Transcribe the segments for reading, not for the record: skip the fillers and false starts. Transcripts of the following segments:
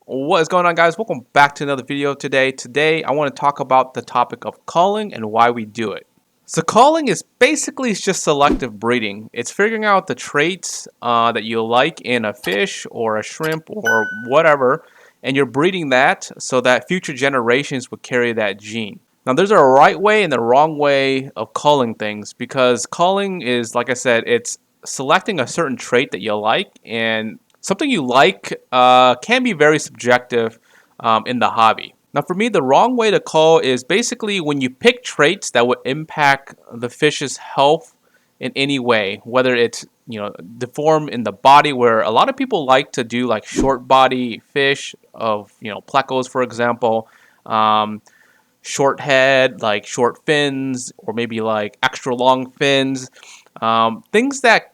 What is going on, guys? Welcome back to another video today. Today, I want to talk about the topic of culling and why we do it. So culling is basically just selective breeding. It's figuring out the traits that you like in a fish or a shrimp or whatever, and you're breeding that so that future generations would carry that gene. Now, there's a right way and the wrong way of culling things because culling is, like I said, it's selecting a certain trait that you like, and something you like can be very subjective in the hobby. Now, for me, the wrong way to cull is basically when you pick traits that would impact the fish's health in any way, whether it's deformed in the body, where a lot of people like to do like short body fish of plecos, for example. Short head, like short fins, or maybe like extra long fins. Things that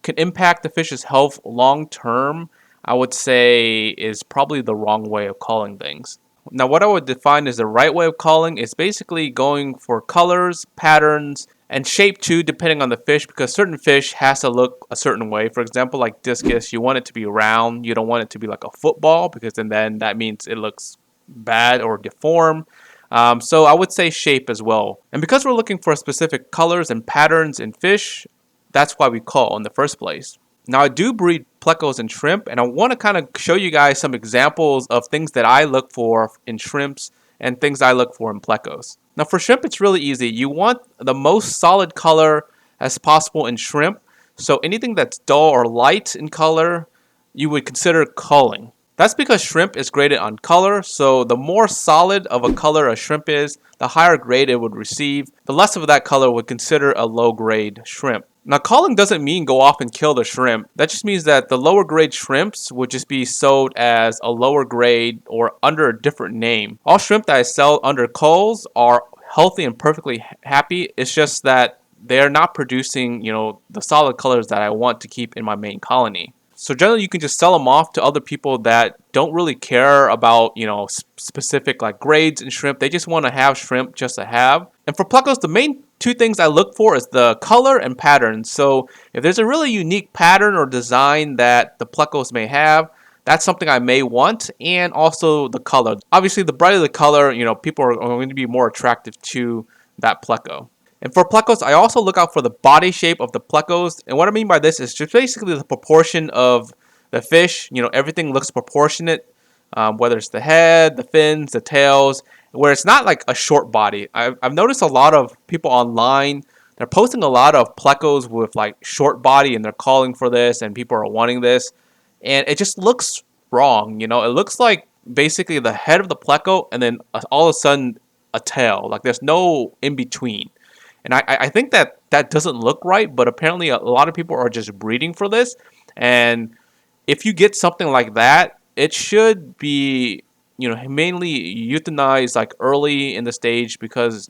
can impact the fish's health long term, I would say, is probably the wrong way of culling things. Now, what I would define as the right way of culling is basically going for colors, patterns, and shape too, depending on the fish, because certain fish has to look a certain way. For example, like discus, you want it to be round. You don't want it to be like a football, because then that means it looks bad or deformed. So I would say shape as well. And because we're looking for specific colors and patterns in fish, that's why we cull in the first place. Now, I do breed plecos and shrimp, and I want to kind of show you guys some examples of things that I look for in shrimps and things I look for in plecos. Now, for shrimp, it's really easy. You want the most solid color as possible in shrimp. So anything that's dull or light in color, you would consider culling. That's because shrimp is graded on color, so the more solid of a color a shrimp is, the higher grade it would receive. The less of that color would consider a low grade shrimp. Now, culling doesn't mean go off and kill the shrimp. That just means that the lower grade shrimps would just be sold as a lower grade or under a different name. All shrimp that I sell under culls are healthy and perfectly happy. It's just that they're not producing, the solid colors that I want to keep in my main colony. So generally, you can just sell them off to other people that don't really care about, specific like grades in shrimp. They just want to have shrimp just to have. And for plecos, the main two things I look for is the color and pattern. So if there's a really unique pattern or design that the plecos may have, that's something I may want, and also the color. Obviously, the brighter the color, people are going to be more attractive to that pleco. And for plecos, I also look out for the body shape of the plecos. And what I mean by this is just basically the proportion of the fish. Everything looks proportionate, whether it's the head, the fins, the tails, where it's not like a short body. I've noticed a lot of people online, they're posting a lot of plecos with like short body, and they're calling for this, and people are wanting this. And it just looks wrong. It looks like basically the head of the pleco and then all of a sudden a tail. Like there's no in between. And I think that doesn't look right, but apparently a lot of people are just breeding for this. And if you get something like that, it should be, mainly euthanized like early in the stage, because,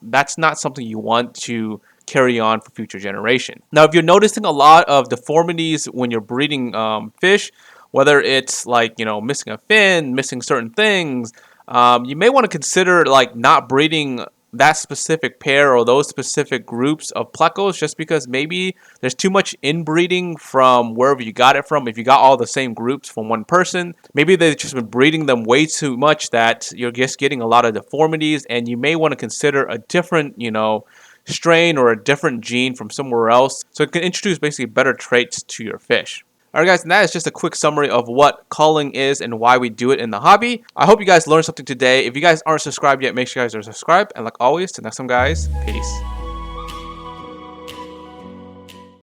that's not something you want to carry on for future generation. Now, if you're noticing a lot of deformities when you're breeding fish, whether it's like, missing a fin, missing certain things, you may want to consider like not breeding that specific pair or those specific groups of plecos, just because maybe there's too much inbreeding from wherever you got it from. If you got all the same groups from one person, maybe they've just been breeding them way too much that you're just getting a lot of deformities, and you may want to consider a different, strain or a different gene from somewhere else, so it can introduce basically better traits to your fish. Alright guys, and that is just a quick summary of what culling is and why we do it in the hobby. I hope you guys learned something today. If you guys aren't subscribed yet, make sure you guys are subscribed. And like always, till next time guys, peace.